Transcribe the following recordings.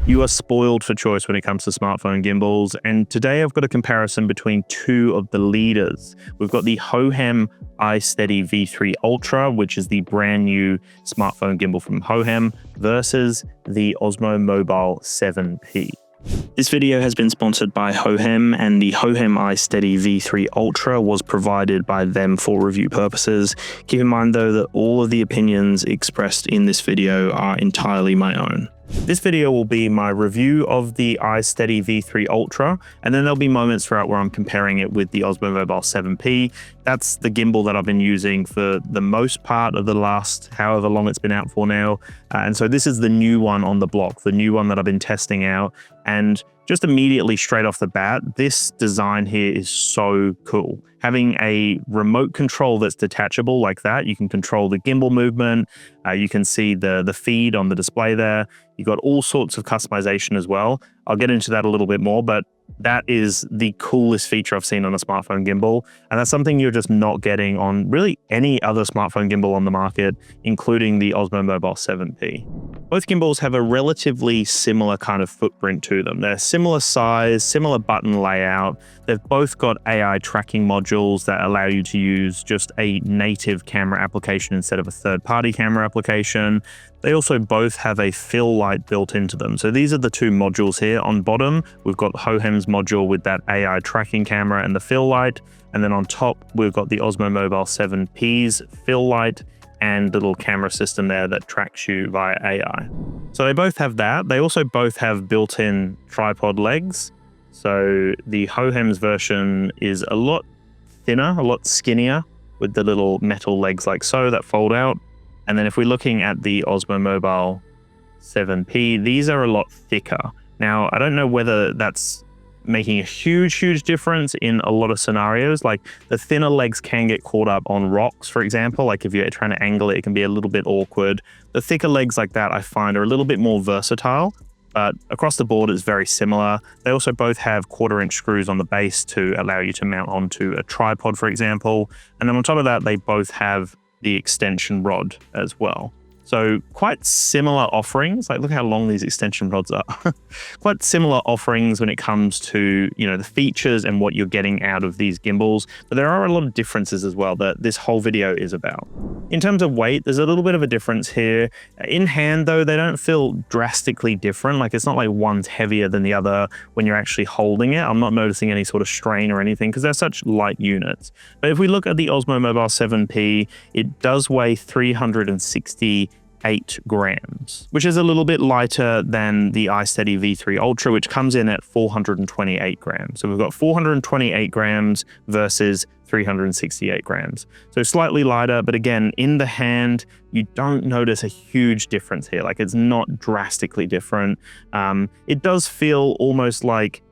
You are spoiled for choice when it comes to smartphone gimbals, and today I've got a comparison between two of the leaders. We've got the Hohem iSteady V3 Ultra, which is the brand new smartphone gimbal from Hohem, versus the Osmo Mobile 7P. This video has been sponsored by Hohem, and the Hohem iSteady V3 Ultra was provided by them for review purposes. Keep in mind though that all of the opinions expressed in this video are entirely my own. This video will be my review of the iSteady V3 Ultra, and then there'll be moments throughout where I'm comparing it with the Osmo Mobile 7P. That's the gimbal that I've been using for the most part of the last however long it's been out for now. And so this is the new one on the block, the new one that I've been testing out. And just immediately straight off the bat, this design here is so cool. Having a remote control that's detachable like that, you can control the gimbal movement, you can see the feed on the display there. You've got all sorts of customization as well. I'll get into that a little bit more, but that is the coolest feature I've seen on a smartphone gimbal. And that's something you're just not getting on really any other smartphone gimbal on the market, including the Osmo Mobile 7P. Both gimbals have a relatively similar kind of footprint to them. They're similar size, similar button layout. They've both got AI tracking modules that allow you to use just a native camera application instead of a third-party camera application. They also both have a fill light built into them. So these are the two modules here. On bottom, we've got Hohem's module with that AI tracking camera and the fill light. And then on top, we've got the Osmo Mobile 7P's fill light and the little camera system there that tracks you via AI. So they both have that. They also both have built-in tripod legs. So the Hohem's version is a lot thinner, a lot skinnier, with the little metal legs like so that fold out. And then if we're looking at the Osmo Mobile 7P, these are a lot thicker. Now, I don't know whether that's making a huge difference in a lot of scenarios. Like the thinner legs can get caught up on rocks, for example. Like if you're trying to angle it, it can be a little bit awkward. The thicker legs like that I find are a little bit more versatile, but across the board it's very similar. They also both have 1/4" screws on the base to allow you to mount onto a tripod, for example. And then on top of that, they both have the extension rod as well. So quite similar offerings. Like look how long these extension rods are. Quite similar offerings when it comes to, you know, the features and what you're getting out of these gimbals. But there are a lot of differences as well that this whole video is about. In terms of weight, there's a little bit of a difference here. In hand though, they don't feel drastically different. Like it's not like one's heavier than the other when you're actually holding it. I'm not noticing any sort of strain or anything because they're such light units. But if we look at the Osmo Mobile 7P, it does weigh 368 grams, which is a little bit lighter than the iSteady V3 Ultra, which comes in at 428 grams. So we've got 428 grams versus 368 grams. So slightly lighter, but again, in the hand, you don't notice a huge difference here. Like it's not drastically different. It does feel almost like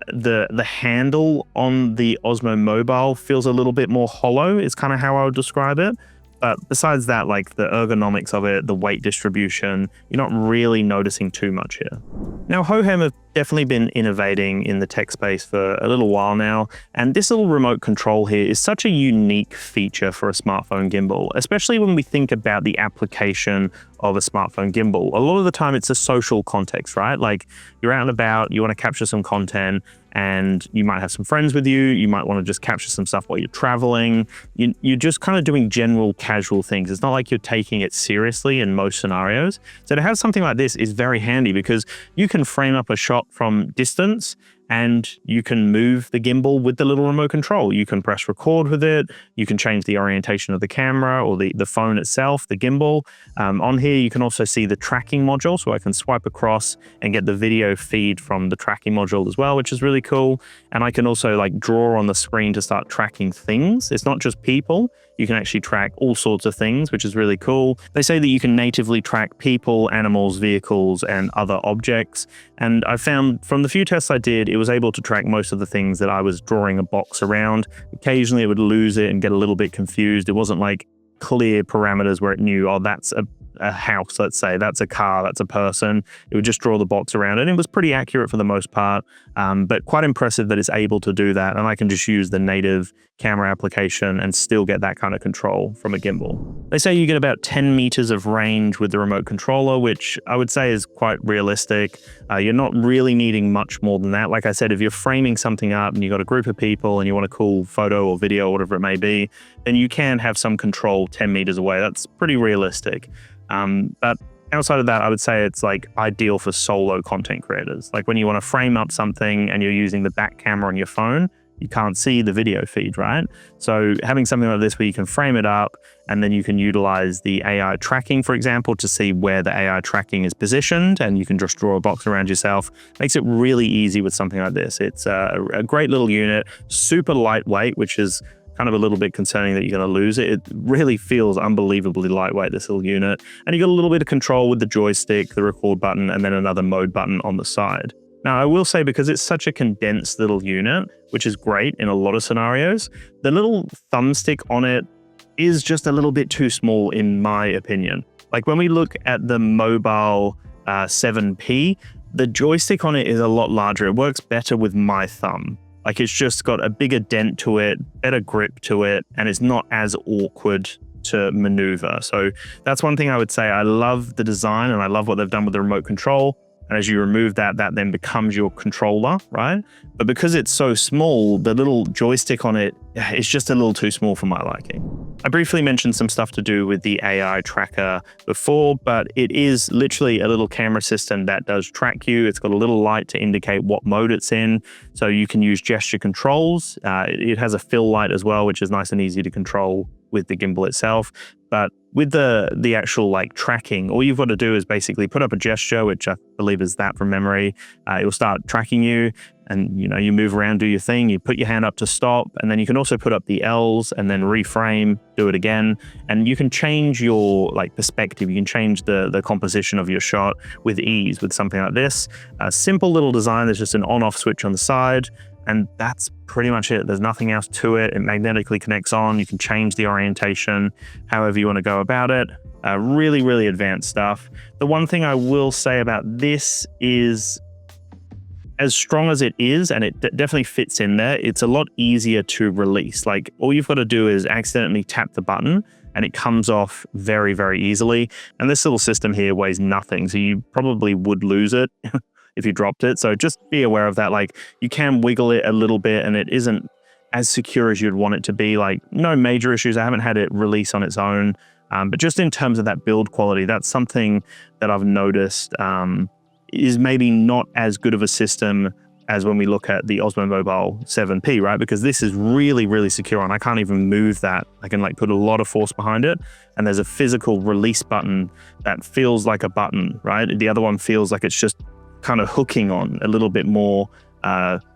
the handle on the Osmo Mobile feels a little bit more hollow, is kind of how I would describe it. But besides that, like the ergonomics of it, the weight distribution, you're not really noticing too much here. Now, Hohem have definitely been innovating in the tech space for a little while now, and this little remote control here is such a unique feature for a smartphone gimbal, especially when we think about the application of a smartphone gimbal. A lot of the time it's a social context, right? Like you're out and about, you want to capture some content, and you might have some friends with you, you might want to just capture some stuff while you're traveling. You're just kind of doing general casual things. It's not like you're taking it seriously in most scenarios. So to have something like this is very handy because you can frame up a shot from distance and you can move the gimbal with the little remote control. You can press record with it. You can change the orientation of the camera or the phone itself, the gimbal. On here, you can also see the tracking module. So I can swipe across and get the video feed from the tracking module as well, which is really cool. And I can also like draw on the screen to start tracking things. It's not just people. You can actually track all sorts of things, which is really cool. They say that you can natively track people, animals, vehicles, and other objects. And I found from the few tests I did, it was able to track most of the things that I was drawing a box around. Occasionally it would lose it and get a little bit confused. It wasn't like clear parameters where it knew, oh, that's a house, let's say. That's a car, that's a person. It would just draw the box around it. And it was pretty accurate for the most part, but quite impressive that it's able to do that. And I can just use the native camera application and still get that kind of control from a gimbal. They say you get about 10 meters of range with the remote controller, which I would say is quite realistic. You're not really needing much more than that. Like I said, if you're framing something up and you've got a group of people and you want a cool photo or video or whatever it may be, then you can have some control 10 meters away. That's pretty realistic. But outside of that, I would say it's like ideal for solo content creators. Like when you want to frame up something and you're using the back camera on your phone, you can't see the video feed, right? So having something like this where you can frame it up and then you can utilize the AI tracking, for example, to see where the AI tracking is positioned, and you can just draw a box around yourself, makes it really easy with something like this. It's a great little unit, super lightweight, which is kind of a little bit concerning that you're going to lose it. It really feels unbelievably lightweight, this little unit. And you got a little bit of control with the joystick, the record button, and then another mode button on the side. Now, I will say, because it's such a condensed little unit, which is great in a lot of scenarios, the little thumbstick on it is just a little bit too small, in my opinion. Like when we look at the mobile 7P, the joystick on it is a lot larger. It works better with my thumb. Like it's just got a bigger dent to it, better grip to it, and it's not as awkward to maneuver. So that's one thing I would say. I love the design and I love what they've done with the remote control. And as you remove that, that then becomes your controller, right? But because it's so small, the little joystick on it is just a little too small for my liking. I briefly mentioned some stuff to do with the AI tracker before, but it is literally a little camera system that does track you. It's got a little light to indicate what mode it's in. So you can use gesture controls. It has a fill light as well, which is nice and easy to control with the gimbal itself. But with the actual like tracking, all you've got to do is basically put up a gesture, which I believe is that from memory. It will start tracking you, and you move around, do your thing, you put your hand up to stop, and then you can also put up the L's and then reframe, do it again. And you can change your like perspective. You can change the composition of your shot with ease with something like this. A simple little design. There's just an on-off switch on the side. And that's pretty much it. There's nothing else to it. It magnetically connects on. You can change the orientation however you want to go about it. Really, really advanced stuff. The one thing I will say about this is, as strong as it is, and it definitely fits in there, it's a lot easier to release. Like all you've got to do is accidentally tap the button and it comes off very, very easily. And this little system here weighs nothing. So you probably would lose it if you dropped it. So just be aware of that. Like you can wiggle it a little bit and it isn't as secure as you'd want it to be. Like no major issues. I haven't had it release on its own. But just in terms of that build quality, that's something that I've noticed is maybe not as good of a system as when we look at the Osmo Mobile 7P, right? Because this is really, really secure and I can't even move that. I can like put a lot of force behind it, and there's a physical release button that feels like a button, right? The other one feels like it's just kind of hooking on a little bit more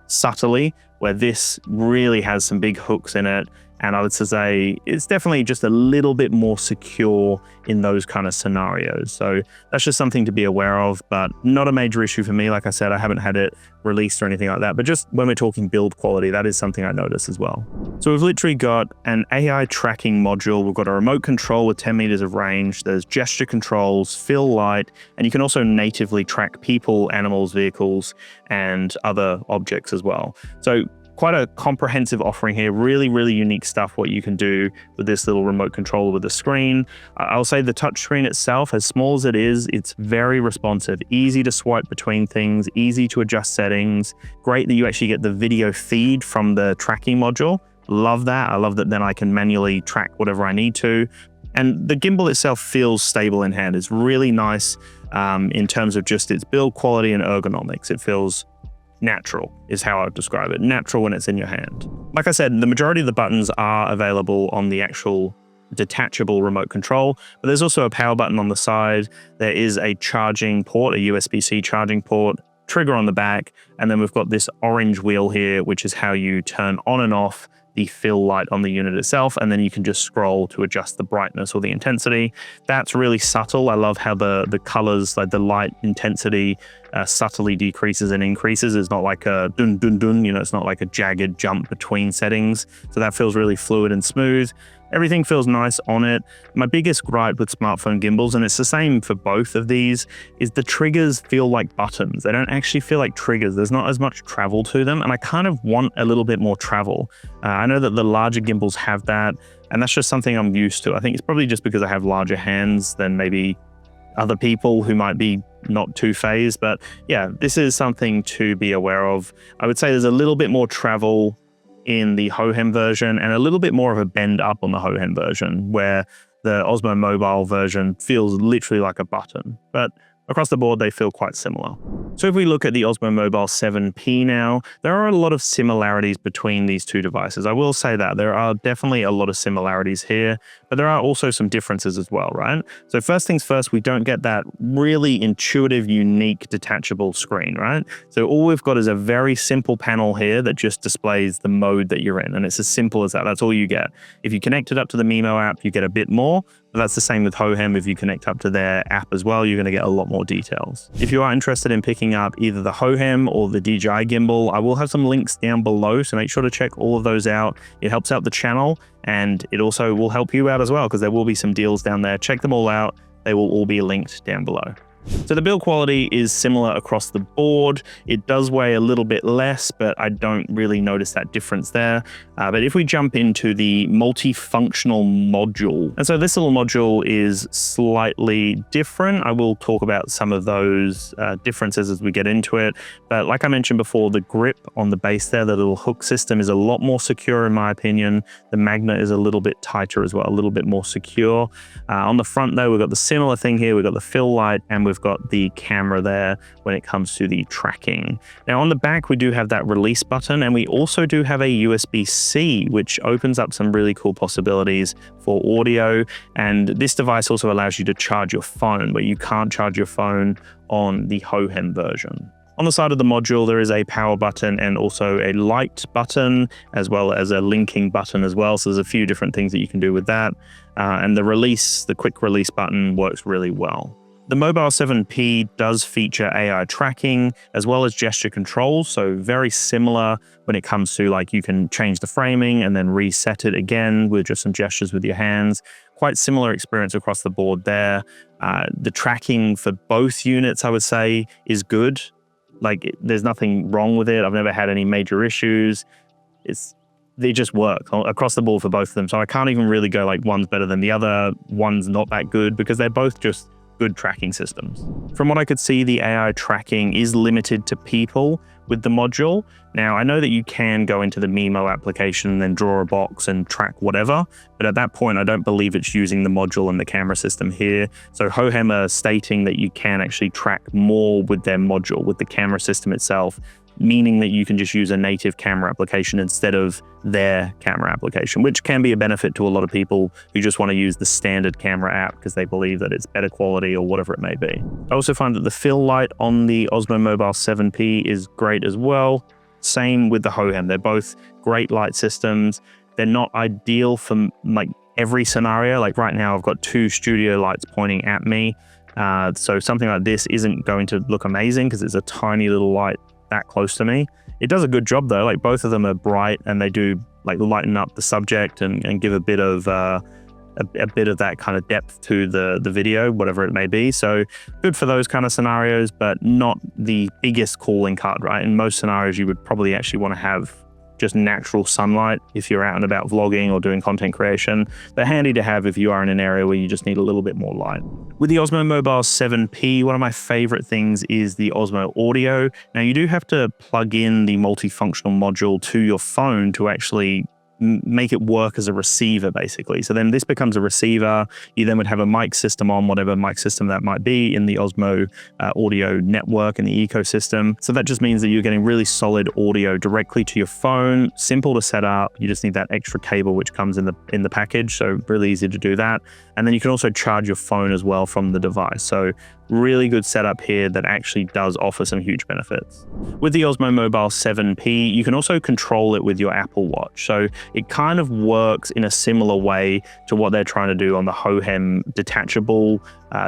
subtly, where this really has some big hooks in it. And I would say it's definitely just a little bit more secure in those kind of scenarios. So that's just something to be aware of, but not a major issue for me. Like I said, I haven't had it released or anything like that, but just when we're talking build quality, that is something I notice as well. So we've literally got an AI tracking module. We've got a remote control with 10 meters of range. There's gesture controls, fill light, and you can also natively track people, animals, vehicles, and other objects as well. So quite a comprehensive offering here. Really, really unique stuff what you can do with this little remote controller with the screen. I'll say the touchscreen itself, as small as it is, it's very responsive, easy to swipe between things, easy to adjust settings. Great that you actually get the video feed from the tracking module. Love that. I love that then I can manually track whatever I need to. And the gimbal itself feels stable in hand. It's really nice in terms of just its build quality and ergonomics. It feels natural is how I would describe it. Natural when it's in your hand. Like I said, the majority of the buttons are available on the actual detachable remote control, but there's also a power button on the side. There is a charging port, a USB-C charging port, trigger on the back, and then we've got this orange wheel here, which is how you turn on and off the fill light on the unit itself, and then you can just scroll to adjust the brightness or the intensity. That's really subtle. I love how the colors, like the light intensity, subtly decreases and increases. It's not like a dun dun dun, it's not like a jagged jump between settings. So that feels really fluid and smooth. Everything feels nice on it. My biggest gripe with smartphone gimbals, and it's the same for both of these, is the triggers feel like buttons. They don't actually feel like triggers. There's not as much travel to them, and I kind of want a little bit more travel. I know that the larger gimbals have that, and that's just something I'm used to. I think it's probably just because I have larger hands than maybe other people who might be not too phased, but yeah, this is something to be aware of. I would say there's a little bit more travel in the Hohem version and a little bit more of a bend up on the Hohem version, where the Osmo Mobile version feels literally like a button, but across the board, they feel quite similar. So if we look at the Osmo Mobile 7P now, there are a lot of similarities between these two devices. I will say that there are definitely a lot of similarities here, but there are also some differences as well, right? So first things first, we don't get that really intuitive, unique, detachable screen, right? So all we've got is a very simple panel here that just displays the mode that you're in, and it's as simple as that. That's all you get. If you connect it up to the Mimo app, you get a bit more. But that's the same with Hohem. If you connect up to their app as well, you're going to get a lot more details. If you are interested in picking up either the Hohem or the DJI gimbal, I will have some links down below, so make sure to check all of those out. It helps out the channel, and it also will help you out as well, because there will be some deals down there. Check them all out. They will all be linked down below. So the build quality is similar across the board. It does weigh a little bit less, but I don't really notice that difference there. But if we jump into the multifunctional module, and so this little module is slightly different. I will talk about some of those differences as we get into it. But like I mentioned before, the grip on the base there, the little hook system, is a lot more secure in my opinion. The magnet is a little bit tighter as well, a little bit more secure. On the front though, we've got the similar thing here. We've got the fill light, and we've got the camera there when it comes to the tracking. Now on the back, we do have that release button, and we also do have a USB-C, which opens up some really cool possibilities for audio. And this device also allows you to charge your phone, where you can't charge your phone on the Hohem version. On the side of the module, there is a power button and also a light button, as well as a linking button as well. So there's a few different things that you can do with that. And the quick release button works really well. The Mobile 7P does feature AI tracking as well as gesture controls, so very similar when it comes to, like, you can change the framing and then reset it again with just some gestures with your hands. Quite similar experience across the board there. The tracking for both units, I would say, is good. Like, there's nothing wrong with it. I've never had any major issues. They just work across the board for both of them. So I can't even really go like one's better than the other, one's not that good, because they're both just good tracking systems. From what I could see, the AI tracking is limited to people with the module. Now, I know that you can go into the Mimo application and then draw a box and track whatever, but at that point, I don't believe it's using the module and the camera system here. So Hohem are stating that you can actually track more with their module, with the camera system itself, meaning that you can just use a native camera application instead of their camera application, which can be a benefit to a lot of people who just want to use the standard camera app because they believe that it's better quality or whatever it may be. I also find that the fill light on the Osmo Mobile 7P is great as well. Same with the Hohem. They're both great light systems. They're not ideal for like every scenario. Like right now, I've got two studio lights pointing at me. So something like this isn't going to look amazing because it's a tiny little light that close to me. It does a good job though. Like both of them are bright and they do like lighten up the subject and give a bit of that kind of depth to the video, whatever it may be. So good for those kind of scenarios, but not the biggest calling card, right? In most scenarios, you would probably actually want to have just natural sunlight if you're out and about vlogging or doing content creation. They're handy to have if you are in an area where you just need a little bit more light. With the Osmo Mobile 7P, one of my favorite things is the Osmo Audio. Now you do have to plug in the multifunctional module to your phone to actually make it work as a receiver, basically. So then this becomes a receiver. You then would have a mic system on, whatever mic system that might be in the Osmo audio network and the ecosystem. So that just means that you're getting really solid audio directly to your phone. Simple to set up. You just need that extra cable which comes in the package. So really easy to do that. And then you can also charge your phone as well from the device. So really good setup here that actually does offer some huge benefits. With the Osmo Mobile 7P, you can also control it with your Apple Watch. So it kind of works in a similar way to what they're trying to do on the Hohem detachable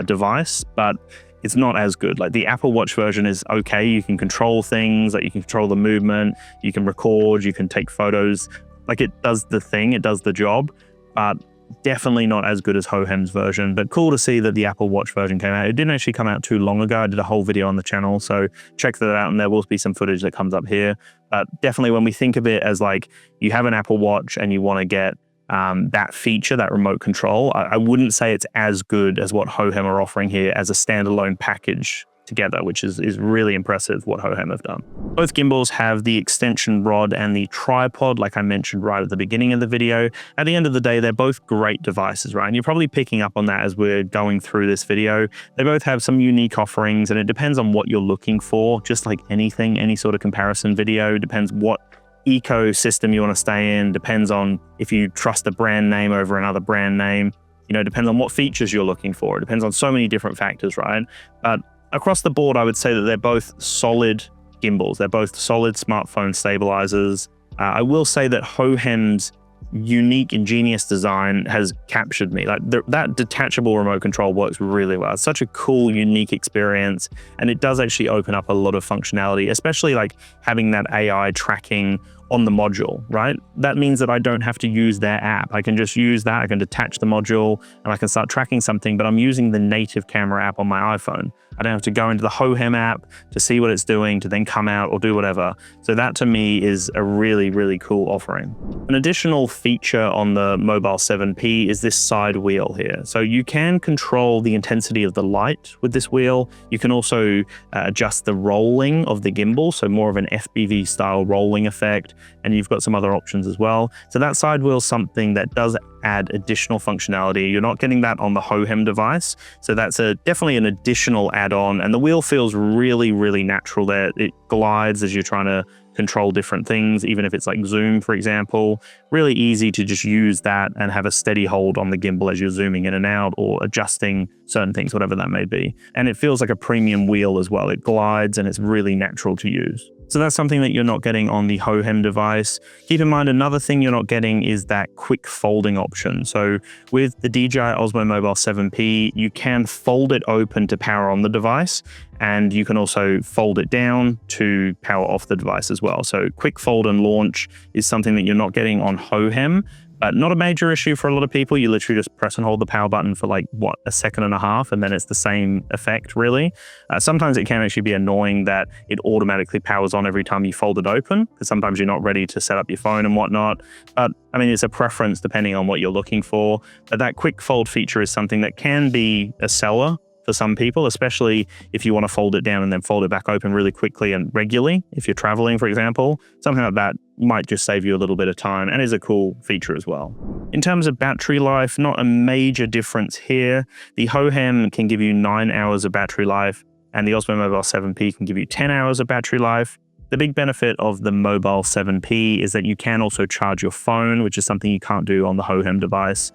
device, but it's not as good. Like the Apple Watch version is okay. You can control things, like you can control the movement, you can record, you can take photos. Like it does the thing, it does the job, but Definitely not as good as Hohem's version, but cool to see that the Apple Watch version came out. It didn't actually come out too long ago. I did a whole video on the channel, so check that out, and there will be some footage that comes up here. But definitely when we think of it as like you have an Apple Watch and you want to get that feature, that remote control, I wouldn't say it's as good as what Hohem are offering here as a standalone package together, which is really impressive what Hohem have done. Both gimbals have the extension rod and the tripod, like I mentioned right at the beginning of the video. At the end of the day, they're both great devices, right? And you're probably picking up on that as we're going through this video. They both have some unique offerings, and it depends on what you're looking for. Just like anything, any sort of comparison video, depends what ecosystem you want to stay in, depends on if you trust a brand name over another brand name, depends on what features you're looking for. It depends on so many different factors, right? But across the board, I would say that they're both solid gimbals. They're both solid smartphone stabilizers. I will say that Hohem's unique, ingenious design has captured me. Like that detachable remote control works really well. It's such a cool, unique experience, and it does actually open up a lot of functionality, especially like having that AI tracking on the module, right? That means that I don't have to use their app. I can just use that. I can detach the module and I can start tracking something, but I'm using the native camera app on my iPhone. I don't have to go into the Hohem app to see what it's doing, to then come out or do whatever. So that to me is a really, really cool offering. An additional feature on the Mobile 7P is this side wheel here. So you can control the intensity of the light with this wheel. You can also adjust the rolling of the gimbal, so more of an FPV style rolling effect. And you've got some other options as well. So that side wheel is something that does add additional functionality. You're not getting that on the Hohem device. So that's definitely an additional add-on. And the wheel feels really, really natural there. It glides as you're trying to control different things, even if it's like zoom, for example. Really easy to just use that and have a steady hold on the gimbal as you're zooming in and out or adjusting certain things, whatever that may be. And it feels like a premium wheel as well. It glides and it's really natural to use. So that's something that you're not getting on the Hohem device. Keep in mind, another thing you're not getting is that quick folding option. So with the DJI Osmo Mobile 7P, you can fold it open to power on the device, and you can also fold it down to power off the device as well. So quick fold and launch is something that you're not getting on Hohem. But not a major issue for a lot of people. You literally just press and hold the power button for like, what, a second and a half, and then it's the same effect, really. Sometimes it can actually be annoying that it automatically powers on every time you fold it open, because sometimes you're not ready to set up your phone and whatnot. But I mean, it's a preference depending on what you're looking for. But that quick fold feature is something that can be a seller for some people, especially if you want to fold it down and then fold it back open really quickly and regularly. If you're traveling, for example, something like that might just save you a little bit of time and is a cool feature as well. In terms of battery life, not a major difference here. The Hohem can give you 9 hours of battery life, and the Osmo Mobile 7P can give you 10 hours of battery life. The big benefit of the Mobile 7P is that you can also charge your phone, which is something you can't do on the Hohem device.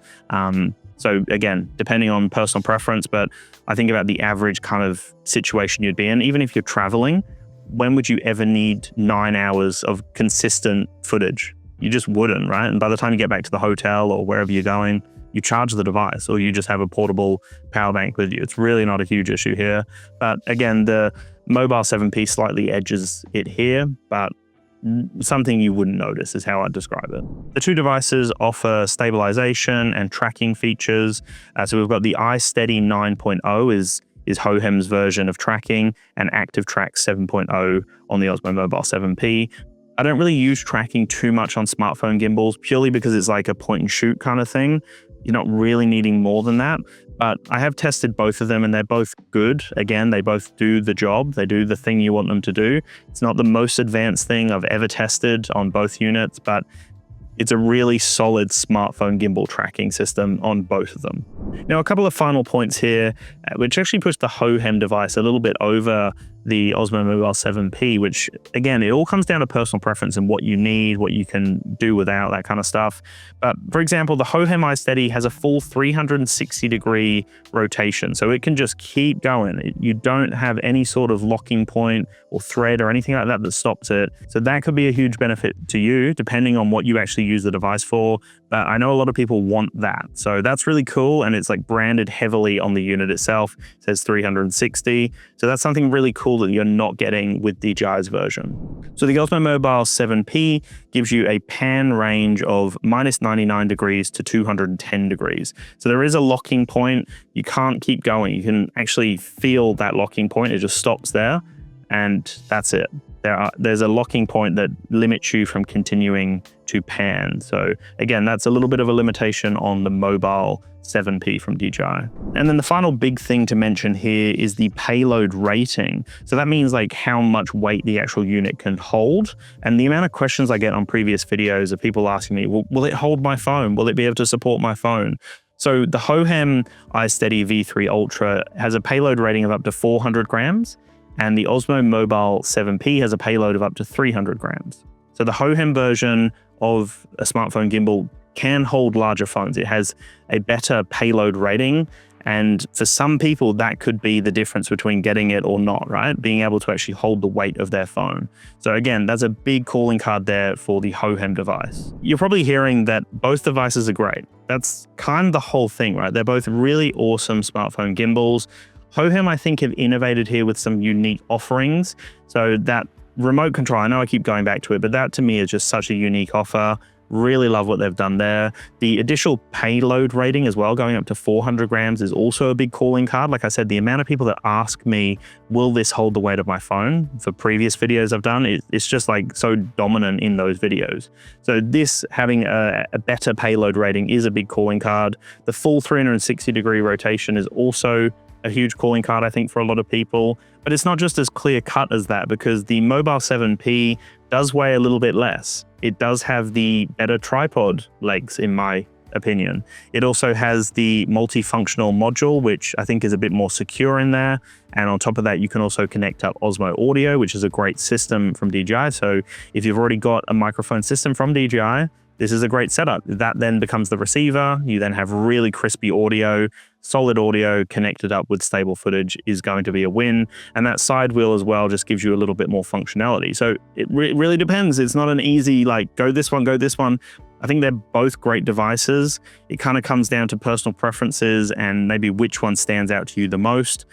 So again, depending on personal preference, but I think about the average kind of situation you'd be in. Even if you're traveling, when would you ever need 9 hours of consistent footage? You just wouldn't, right? And by the time you get back to the hotel or wherever you're going, you charge the device or you just have a portable power bank with you. It's really not a huge issue here. But again, the Mobile 7P slightly edges it here, but something you wouldn't notice is how I'd describe it. The two devices offer stabilization and tracking features. So we've got the iSteady 9.0 is Hohem's version of tracking, and Active Track 7.0 on the Osmo Mobile 7P. I don't really use tracking too much on smartphone gimbals purely because it's like a point and shoot kind of thing. You're not really needing more than that. But I have tested both of them and they're both good. Again, they both do the job. They do the thing you want them to do. It's not the most advanced thing I've ever tested on both units, but it's a really solid smartphone gimbal tracking system on both of them. Now, a couple of final points here, which actually push the Hohem device a little bit over the Osmo Mobile 7P, which again, it all comes down to personal preference and what you need, what you can do without, that kind of stuff. But for example, the Hohem iSteady has a full 360-degree rotation, so it can just keep going. You don't have any sort of locking point or thread or anything like that that stops it. So that could be a huge benefit to you, depending on what you actually use the device for. But I know a lot of people want that. So that's really cool, and it's like branded heavily on the unit itself. It says 360. So that's something really cool cool that you're not getting with DJI's version. So the Osmo Mobile 7P gives you a pan range of -99 degrees to 210 degrees. So there is a locking point. You can't keep going. You can actually feel that locking point. It just stops there, and that's it. There's a locking point that limits you from continuing to pan. So again, that's a little bit of a limitation on the Mobile 7P from DJI. And then the final big thing to mention here is the payload rating. So that means like how much weight the actual unit can hold. And the amount of questions I get on previous videos of people asking me, well, will it hold my phone? Will it be able to support my phone? So the Hohem iSteady V3 Ultra has a payload rating of up to 400 grams. And the Osmo Mobile 7P has a payload of up to 300 grams. So the Hohem version of a smartphone gimbal can hold larger phones. It has a better payload rating. And for some people, that could be the difference between getting it or not, right? Being able to actually hold the weight of their phone. So again, that's a big calling card there for the Hohem device. You're probably hearing that both devices are great. That's kind of the whole thing, right? They're both really awesome smartphone gimbals. Hohem, I think, have innovated here with some unique offerings. So that remote control, I know I keep going back to it, but that to me is just such a unique offer. Really love what they've done there. The additional payload rating as well, going up to 400 grams, is also a big calling card. Like I said, the amount of people that ask me, will this hold the weight of my phone? For previous videos I've done, it's just like so dominant in those videos. So this having a better payload rating is a big calling card. The full 360-degree rotation is also a huge calling card, I think, for a lot of people. But it's not just as clear cut as that, because the Mobile 7P does weigh a little bit less. It does have the better tripod legs, in my opinion. It also has the multifunctional module, which I think is a bit more secure in there. And on top of that, you can also connect up Osmo Audio, which is a great system from DJI. So if you've already got a microphone system from DJI, this is a great setup. That then becomes the receiver. You then have really crispy audio, solid audio connected up with stable footage is going to be a win. And that side wheel as well just gives you a little bit more functionality. So it really depends. It's not an easy, like, go this one, go this one. I think they're both great devices. It kind of comes down to personal preferences and maybe which one stands out to you the most.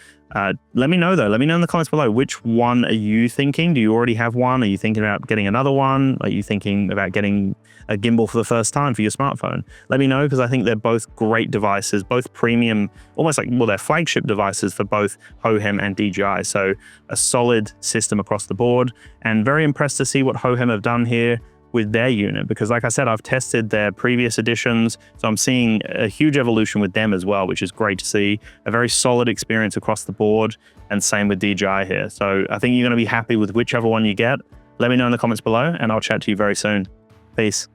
Let me know though. Let me know in the comments below. Which one are you thinking? Do you already have one? Are you thinking about getting another one? Are you thinking about getting a gimbal for the first time for your smartphone? Let me know, because I think they're both great devices, both premium, almost like, well, they're flagship devices for both Hohem and DJI. So a solid system across the board, and very impressed to see what Hohem have done here with their unit, because like I said, I've tested their previous editions, so I'm seeing a huge evolution with them as well, which is great to see. A very solid experience across the board, and same with DJI here. So I think you're going to be happy with whichever one you get. Let me know in the comments below, and I'll chat to you very soon. Peace.